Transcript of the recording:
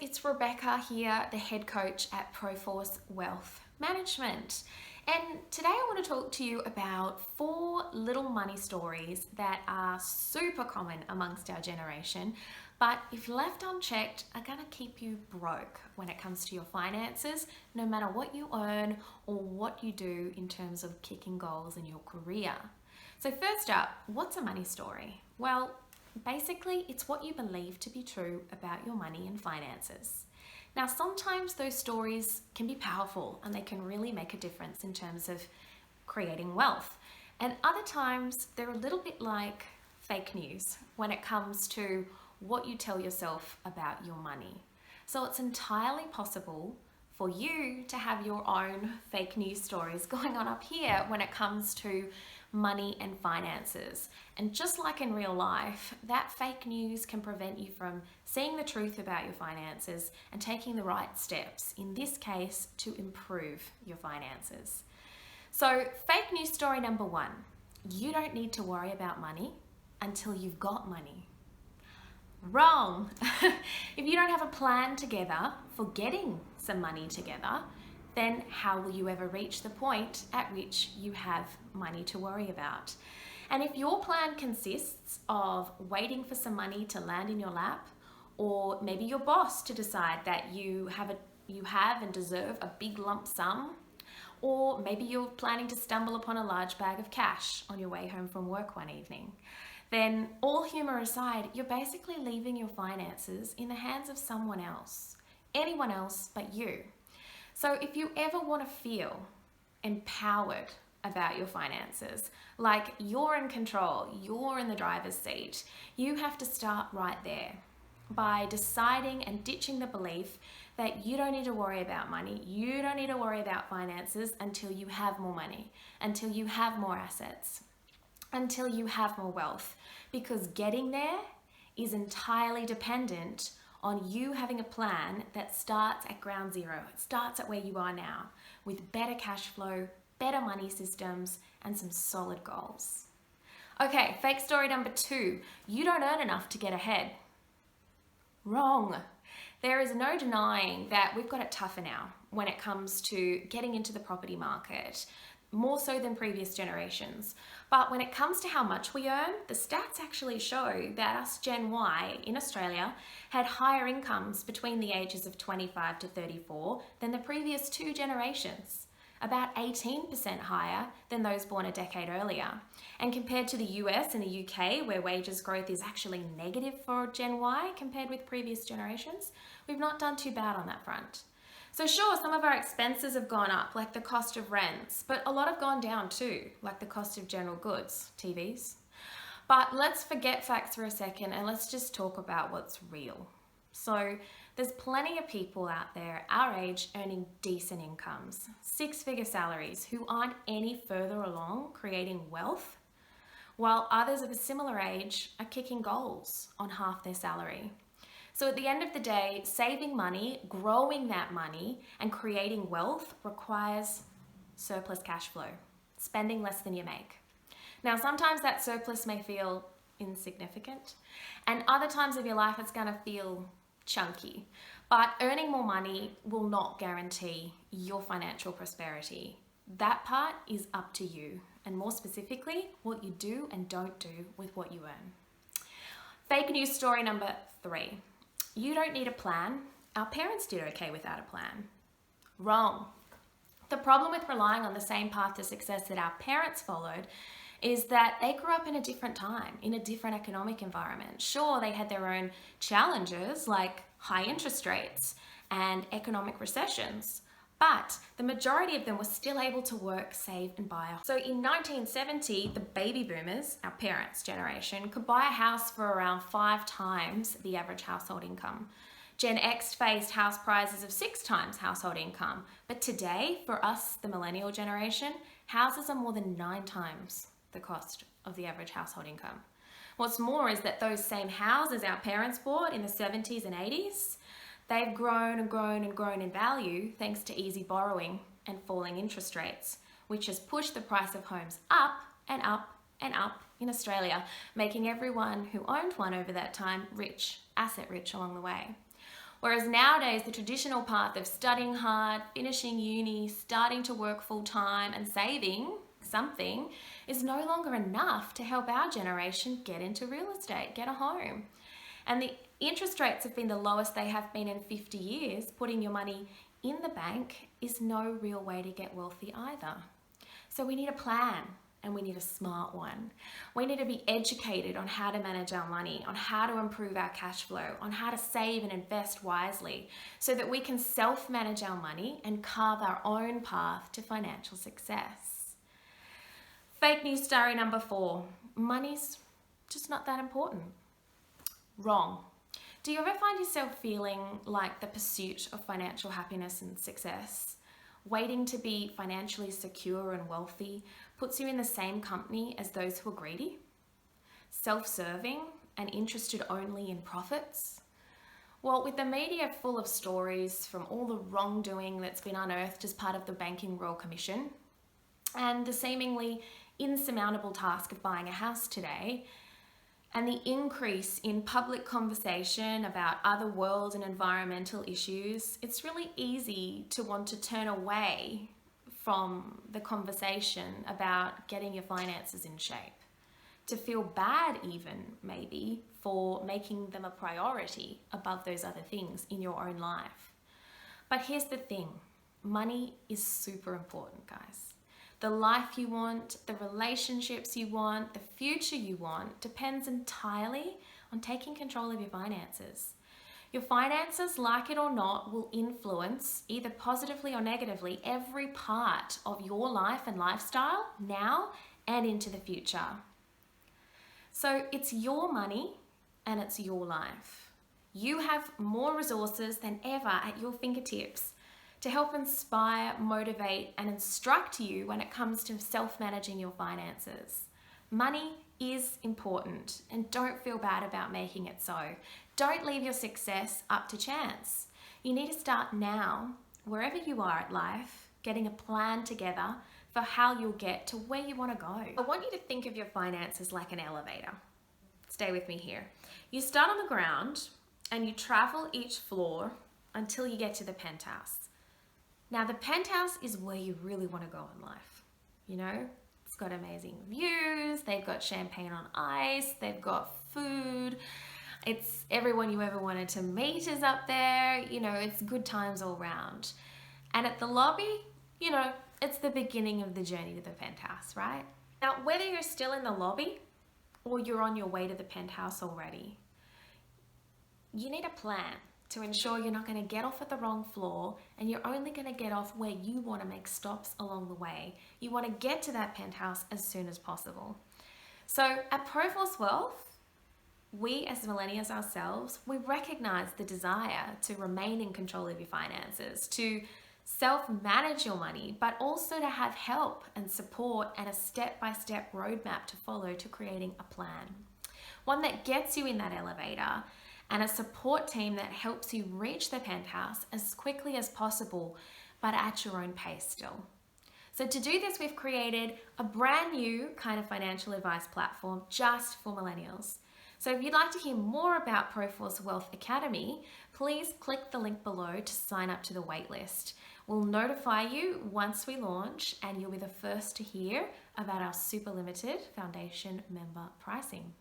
it's Rebecca here, the head coach at Proforce Wealth Management. And today I want to talk to you about 4 little money stories that are super common amongst our generation, but if left unchecked, are going to keep you broke when it comes to your finances, no matter what you earn or what you do in terms of kicking goals in your career. So first up, what's a money story? Well, basically, it's what you believe to be true about your money and finances. Now, sometimes those stories can be powerful and they can really make a difference in terms of creating wealth. And other times, they're a little bit like fake news when it comes to what you tell yourself about your money. So it's entirely possible for you to have your own fake news stories going on up here when it comes to money and finances. And just like in real life, that fake news can prevent you from seeing the truth about your finances and taking the right steps, in this case, to improve your finances. So, fake news story number 1, you don't need to worry about money until you've got money. Wrong. If you don't have a plan together for getting some money together, then how will you ever reach the point at which you have money to worry about? And if your plan consists of waiting for some money to land in your lap, or maybe your boss to decide that you have and deserve a big lump sum, or maybe you're planning to stumble upon a large bag of cash on your way home from work one evening, then all humor aside, you're basically leaving your finances in the hands of someone else, anyone else but you. So if you ever want to feel empowered about your finances, like you're in control, you're in the driver's seat, you have to start right there by deciding and ditching the belief that you don't need to worry about money, you don't need to worry about finances until you have more money, until you have more assets, until you have more wealth, because getting there is entirely dependent on you having a plan that starts at ground zero. It starts at where you are now with better cash flow, better money systems, and some solid goals. Okay, fake story number 2, you don't earn enough to get ahead. Wrong. There is no denying that we've got it tougher now when it comes to getting into the property market, more so than previous generations. But when it comes to how much we earn, the stats actually show that us Gen Y in Australia had higher incomes between the ages of 25 to 34 than the previous 2 generations, about 18% higher than those born a decade earlier. And compared to the US and the UK, where wages growth is actually negative for Gen Y compared with previous generations, we've not done too bad on that front. So sure, some of our expenses have gone up, like the cost of rents, but a lot have gone down too, like the cost of general goods, TVs. But let's forget facts for a second and let's just talk about what's real. So there's plenty of people out there our age earning decent incomes, 6-figure salaries, who aren't any further along creating wealth, while others of a similar age are kicking goals on half their salary. So at the end of the day, saving money, growing that money, and creating wealth requires surplus cash flow, spending less than you make. Now, sometimes that surplus may feel insignificant, and other times of your life it's going to feel chunky. But earning more money will not guarantee your financial prosperity. That part is up to you, and more specifically, what you do and don't do with what you earn. Fake news story number 3. You don't need a plan. Our parents did okay without a plan. Wrong. The problem with relying on the same path to success that our parents followed is that they grew up in a different time, in a different economic environment. Sure, they had their own challenges like high interest rates and economic recessions, but the majority of them were still able to work, save, and buy a home. So in 1970, the baby boomers, our parents' generation, could buy a house for around 5 times the average household income. Gen X faced house prices of 6 times household income. But today, for us, the millennial generation, houses are more than 9 times the cost of the average household income. What's more is that those same houses our parents bought in the 70s and 80s, they've grown and grown and grown in value thanks to easy borrowing and falling interest rates, which has pushed the price of homes up and up and up in Australia, making everyone who owned one over that time rich, asset rich along the way. Whereas nowadays, the traditional path of studying hard, finishing uni, starting to work full time and saving something is no longer enough to help our generation get into real estate, get a home. And the interest rates have been the lowest they have been in 50 years. Putting your money in the bank is no real way to get wealthy either. So we need a plan, and we need a smart one. We need to be educated on how to manage our money, on how to improve our cash flow, on how to save and invest wisely so that we can self-manage our money and carve our own path to financial success. Fake news story number 4. Money's just not that important. Wrong. Do you ever find yourself feeling like the pursuit of financial happiness and success, waiting to be financially secure and wealthy, puts you in the same company as those who are greedy, self-serving and interested only in profits? Well, with the media full of stories from all the wrongdoing that's been unearthed as part of the Banking Royal Commission, and the seemingly insurmountable task of buying a house today, and the increase in public conversation about other world and environmental issues, it's really easy to want to turn away from the conversation about getting your finances in shape, to feel bad even maybe for making them a priority above those other things in your own life. But here's the thing, money is super important, guys. The life you want, the relationships you want, the future you want depends entirely on taking control of your finances. Your finances, like it or not, will influence, either positively or negatively, every part of your life and lifestyle now and into the future. So it's your money and it's your life. You have more resources than ever at your fingertips to help inspire, motivate, and instruct you when it comes to self-managing your finances. Money is important, and don't feel bad about making it so. Don't leave your success up to chance. You need to start now, wherever you are at life, getting a plan together for how you'll get to where you want to go. I want you to think of your finances like an elevator. Stay with me here. You start on the ground and you travel each floor until you get to the penthouse. Now, the penthouse is where you really want to go in life. You know, it's got amazing views, they've got champagne on ice, they've got food, it's everyone you ever wanted to meet is up there, you know, it's good times all round. And at the lobby, you know, it's the beginning of the journey to the penthouse, right? Now, whether you're still in the lobby or you're on your way to the penthouse already, you need a plan to ensure you're not going to get off at the wrong floor and you're only going to get off where you want to make stops along the way. You want to get to that penthouse as soon as possible. So at Proforce Wealth, we as millennials ourselves, we recognize the desire to remain in control of your finances, to self-manage your money, but also to have help and support and a step-by-step roadmap to follow to creating a plan. One that gets you in that elevator and a support team that helps you reach the penthouse as quickly as possible, but at your own pace still. So to do this, we've created a brand new kind of financial advice platform just for millennials. So if you'd like to hear more about Proforce Wealth Academy, please click the link below to sign up to the waitlist. We'll notify you once we launch, and you'll be the first to hear about our super limited foundation member pricing.